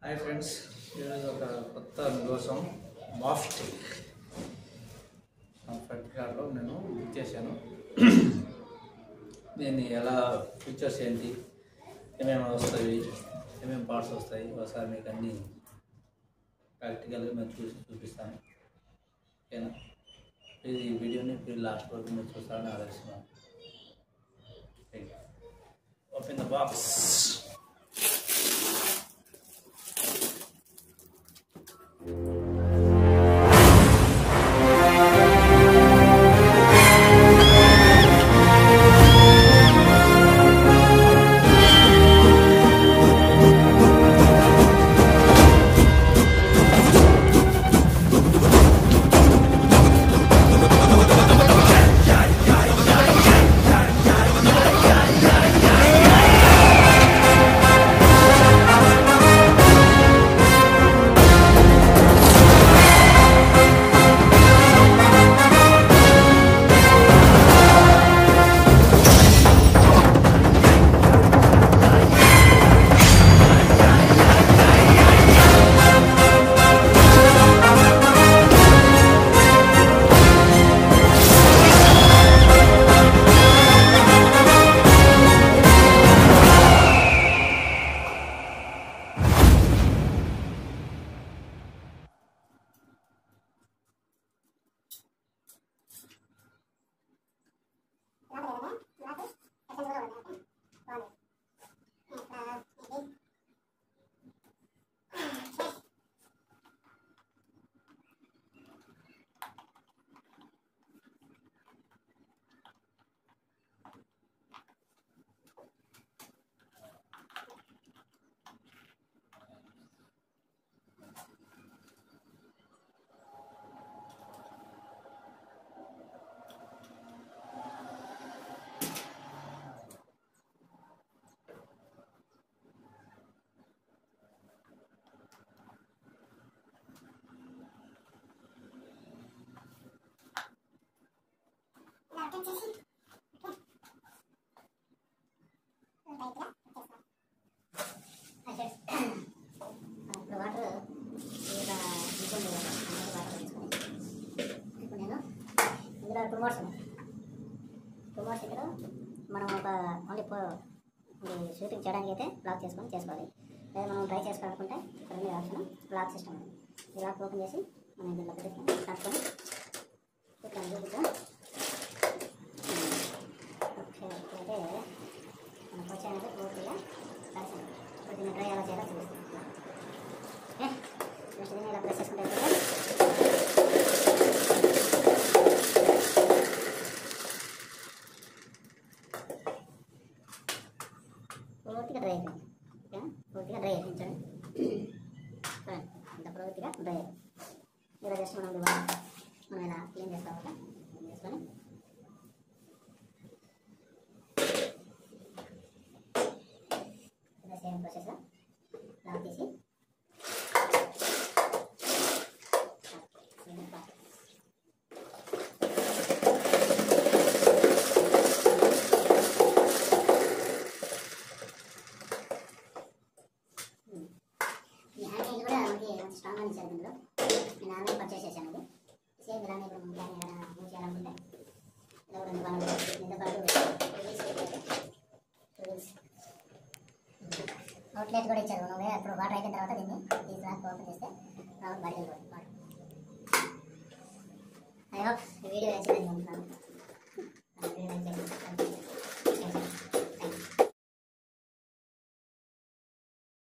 Hi friends, ఈరోజు ఒక కొత్త కోసం మాఫ్ట్ ఫ్లిప్కార్ట్లో నేను బుక్ చేశాను. దీన్ని ఎలా ఫీచర్స్ ఏంటి, ఏమేమి వస్తాయి, ఏమేమి పార్ట్స్ వస్తాయి, ఒకసారి మీకు అన్నీ ప్రాక్టికల్గా మేము చూపిస్తాను. ఓకేనా? ఈ వీడియోని మీరు లాస్ట్ వరకు మీరు చూస్తారని ఆలోచిస్తున్నాను. Open the box. Two modes ఇక్కడ మనం ఒక ఓన్లీ షూటింగ్ చేయడానికి అయితే లాక్ చేసుకోవాలి. లేదా మనం ట్రై చేసుకోవాలనుకుంటే ఇక్కడ ఉంది ఆప్షన్ లాక్ సిస్టమ్. ఈ లాక్ ఓపెన్ చేసి మనం దీనిలో కట్టుకొని అయితే మనకు వచ్చాయంటే పూర్తిగా కలిసి ఇప్పుడు దీన్ని ట్రై ఎలా చేయాలో చూపిస్తాం. ఓకే, నెక్స్ట్ దీన్ని ఇలా ప్రెస్ చేసుకుంటే పూర్తిగా డ్రై అయిపోయింది. ఓకే, పూర్తిగా డ్రై అయిపోయింది. ఇంత పూర్తిగా డ్రై అయిపోయింది. ఇలా జస్ట్ మనం ఇలా క్లీన్ చేసుకోవాలి. చేసుకొని ఇలా సేమ్ ప్రాసెస్లో లాక్ తీసి స్ట్రాంగ్ అని ఇచ్చారు. దీంట్లో నేను ఆన్లైన్ పర్చేస్ చేశాను. అది సేమ్ ఇలానే ఇప్పుడు దాన్ని ఏదైనా మూవ్ చేయాలనుకుంటే ఇలా కూడా దీంతో పాటు అవుట్లెట్ కూడా ఇచ్చారు. నువ్వే అప్పుడు వాటర్ అయిపోయిన తర్వాత దీన్ని ఈ ఫ్లాక్ ఓపెన్ చేస్తే బయట వెళ్ళిపోతుంది. ఐ హోప్ ఈ వీడియో నచ్చిందని అనుకుంటున్నాను.